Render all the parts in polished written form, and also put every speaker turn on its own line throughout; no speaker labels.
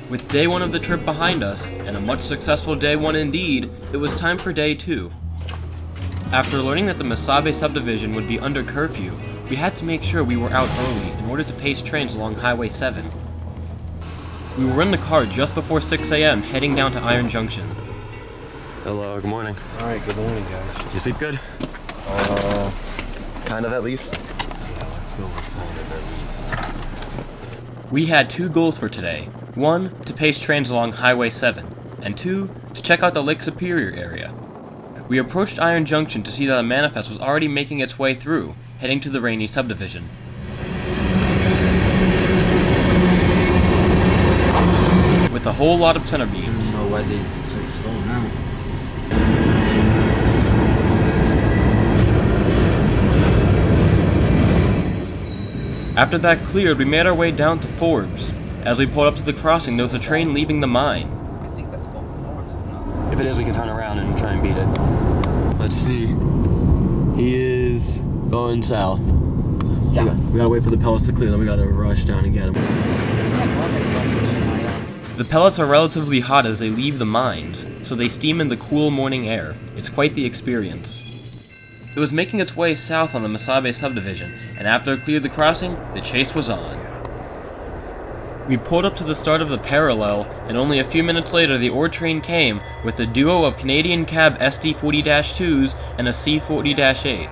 With day 1 of the trip behind us, and a much successful day 1 indeed, it was time for day 2. After learning that the Masabe subdivision would be under curfew, we had to make sure we were out early in order to pace trains along Highway 7. We were in the car just before 6 a.m. heading down to Iron Junction.
Hello, good morning.
Alright, good morning, guys.
You sleep good? Kind of at least.
Yeah, let's go with kind of at least.
We had 2 goals for today. 1, to pace trains along Highway 7, and 2, to check out the Lake Superior area. We approached Iron Junction to see that a manifest was already making its way through, heading to the Rainy subdivision. With a whole lot of center beams.
I don't know why they so slow now.
After that cleared, we made our way down to Forbes. As we pulled up to the crossing, there was a train leaving the mine.
I think that's going north, no?
If it is, we can turn around and try and beat it. Let's see. He is going south. We gotta wait for the pellets to clear, then we gotta rush down and get him.
The pellets are relatively hot as they leave the mines, so they steam in the cool morning air. It's quite the experience. It was making its way south on the Masabe subdivision, and after it cleared the crossing, the chase was on. We pulled up to the start of the parallel, and only a few minutes later the ore train came with a duo of Canadian cab SD40-2s and a C40-8.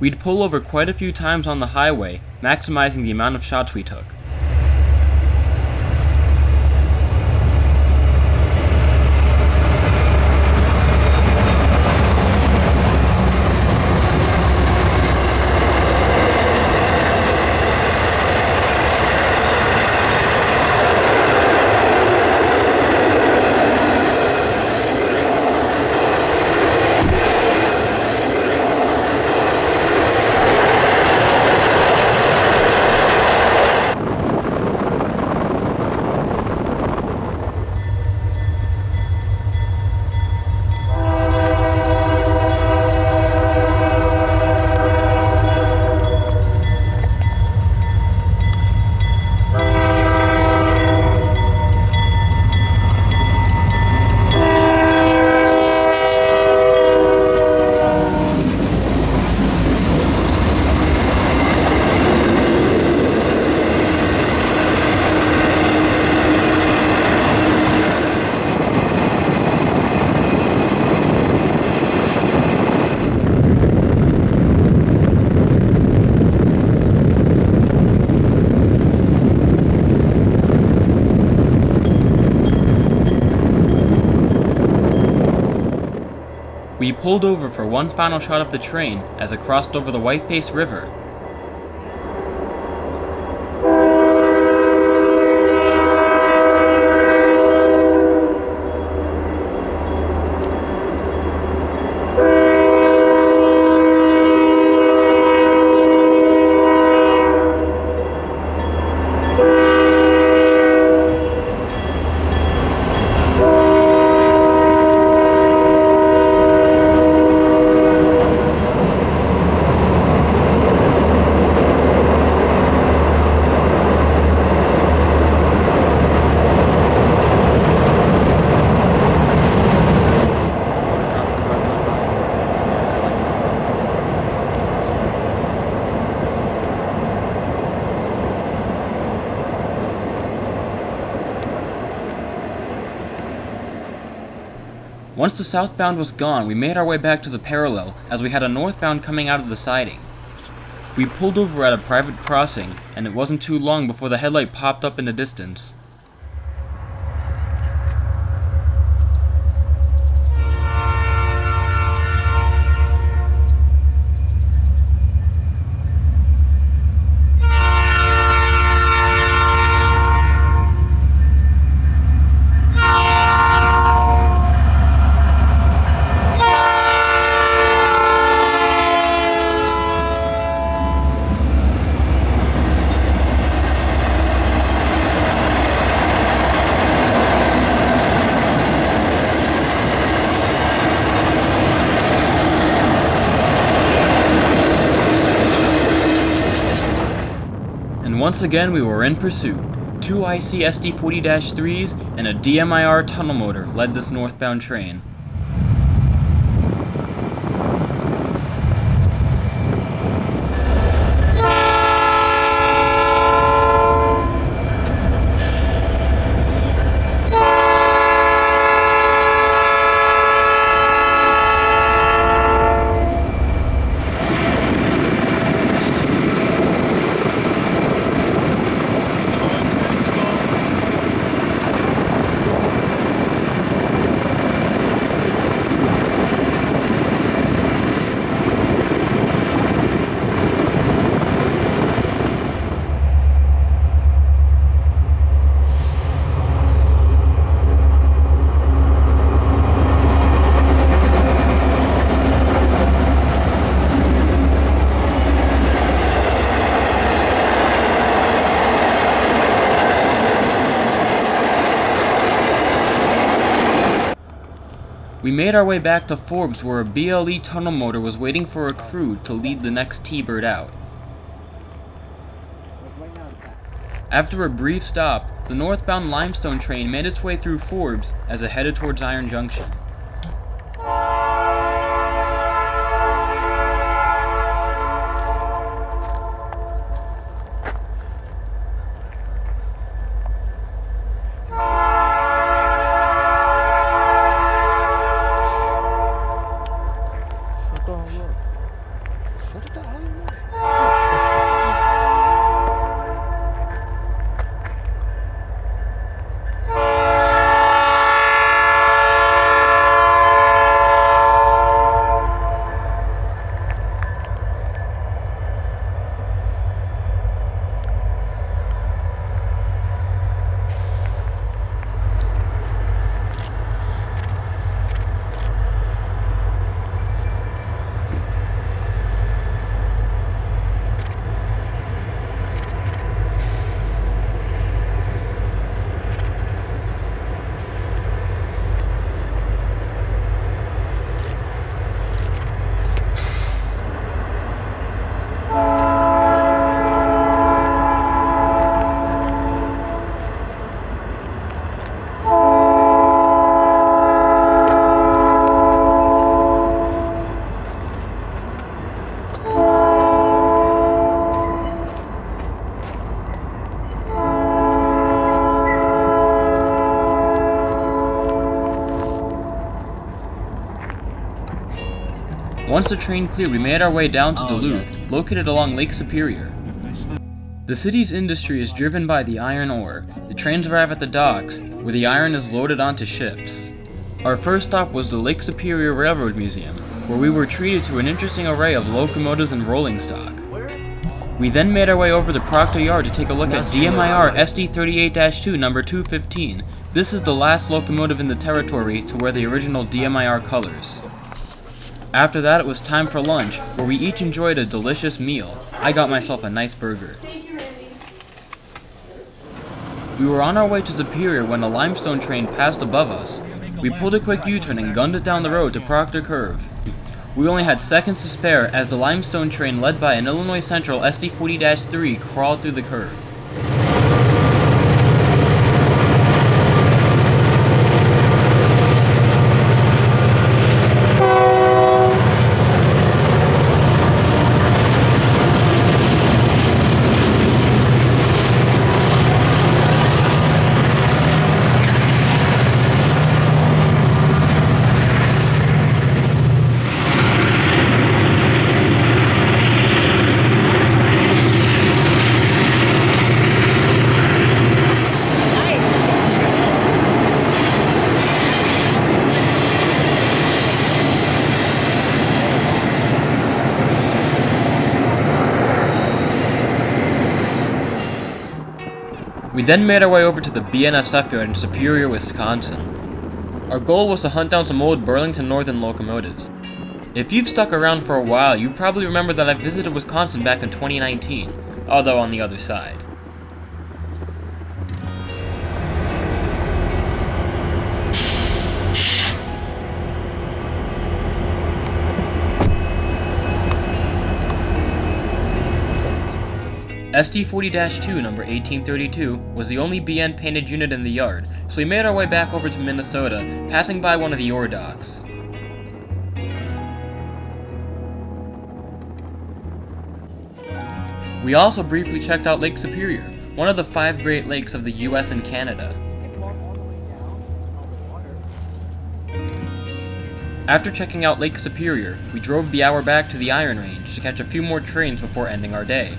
We'd pull over quite a few times on the highway, maximizing the amount of shots we took. We pulled over for one final shot of the train as it crossed over the Whiteface River. Once the southbound was gone, we made our way back to the parallel as we had a northbound coming out of the siding. We pulled over at a private crossing, and it wasn't too long before the headlight popped up in the distance. Once again, we were in pursuit. 2 IC SD40-3s and a DMIR tunnel motor led this northbound train. We made our way back to Forbes, where a BLE tunnel motor was waiting for a crew to lead the next T-Bird out. After a brief stop, the northbound limestone train made its way through Forbes as it headed towards Iron Junction. Once the train cleared, we made our way down to Duluth, located along Lake Superior. The city's industry is driven by the iron ore. The trains arrive at the docks, where the iron is loaded onto ships. Our first stop was the Lake Superior Railroad Museum, where we were treated to an interesting array of locomotives and rolling stock. We then made our way over to Proctor Yard to take a look at DMIR SD38-2 number 215. This is the last locomotive in the territory to wear the original DMIR colors. After that, it was time for lunch, where we each enjoyed a delicious meal. I got myself a nice burger. We were on our way to Superior when a limestone train passed above us. We pulled a quick U-turn and gunned it down the road to Proctor Curve. We only had seconds to spare as the limestone train led by an Illinois Central SD40-3 crawled through the curve. We then made our way over to the BNSF yard in Superior, Wisconsin. Our goal was to hunt down some old Burlington Northern locomotives. If you've stuck around for a while, you probably remember that I visited Wisconsin back in 2019, although on the other side. SD40-2 number 1832 was the only BN painted unit in the yard, so we made our way back over to Minnesota, passing by one of the ore docks. We also briefly checked out Lake Superior, one of the 5 Great Lakes of the US and Canada. After checking out Lake Superior, we drove the hour back to the Iron Range to catch a few more trains before ending our day.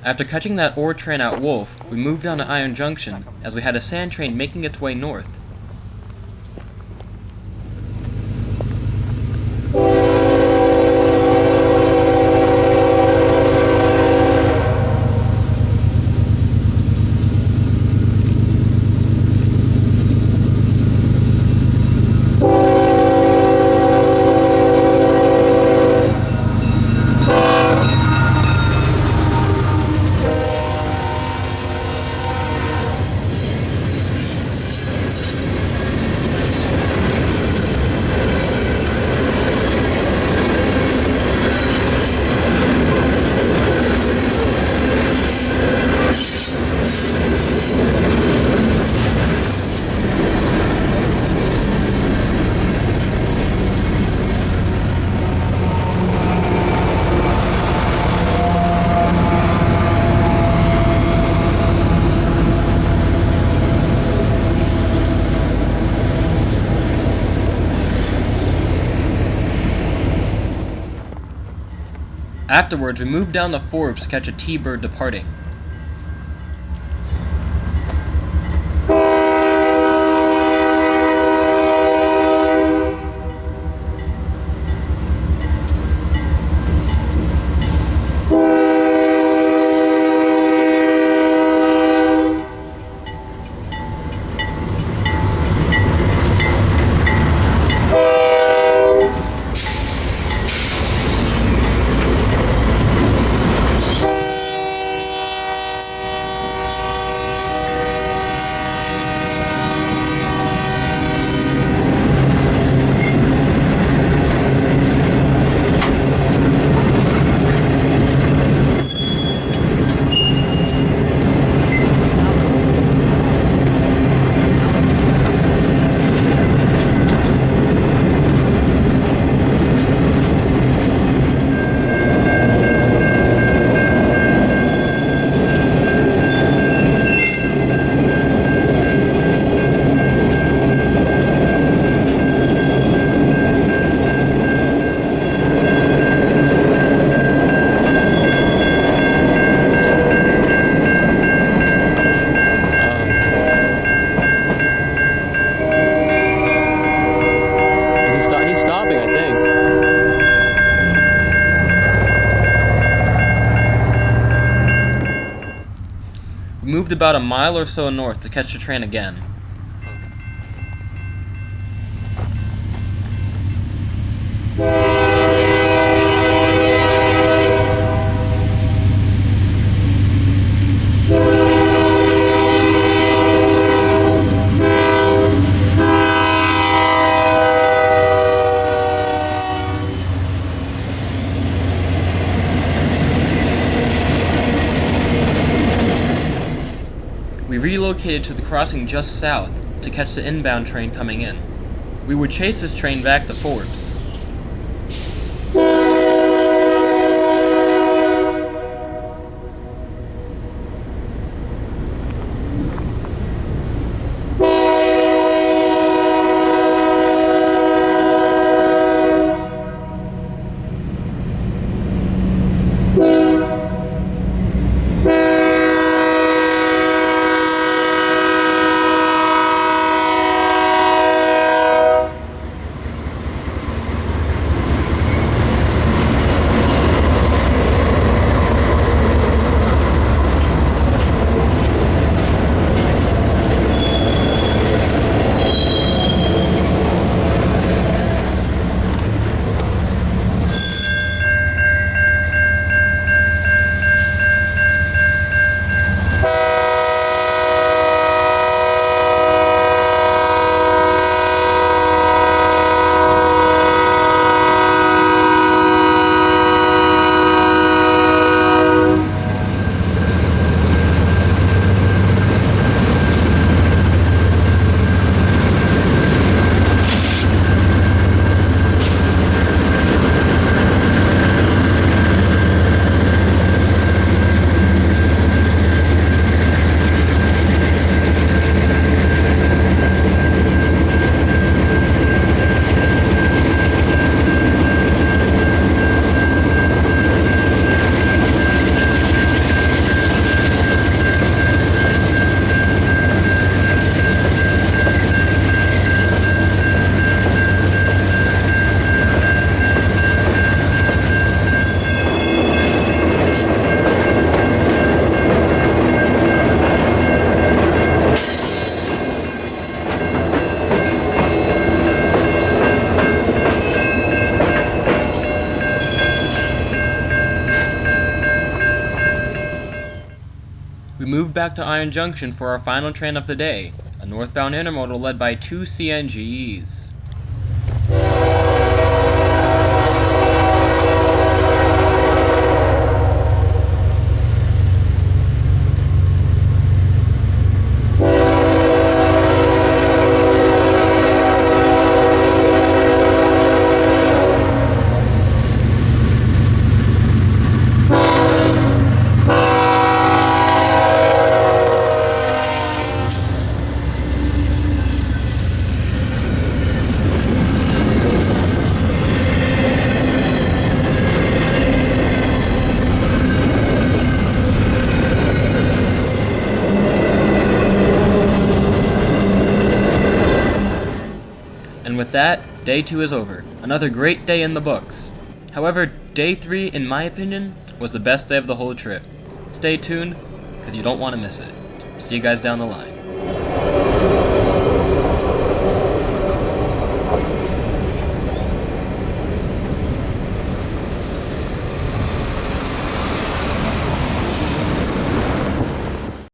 After catching that ore train at Wolf, we moved on to Iron Junction, as we had a sand train making its way north. Afterwards, we moved down to Forbes to catch a T-bird departing. moved about a mile or so north to catch the train again. We relocated to the crossing just south to catch the inbound train coming in. We would chase this train back to Forbes. We moved back to Iron Junction for our final train of the day, a northbound intermodal led by 2 CNGs. And with that, day 2 is over. Another great day in the books. However, day 3, in my opinion, was the best day of the whole trip. Stay tuned, because you don't want to miss it. See you guys down the line.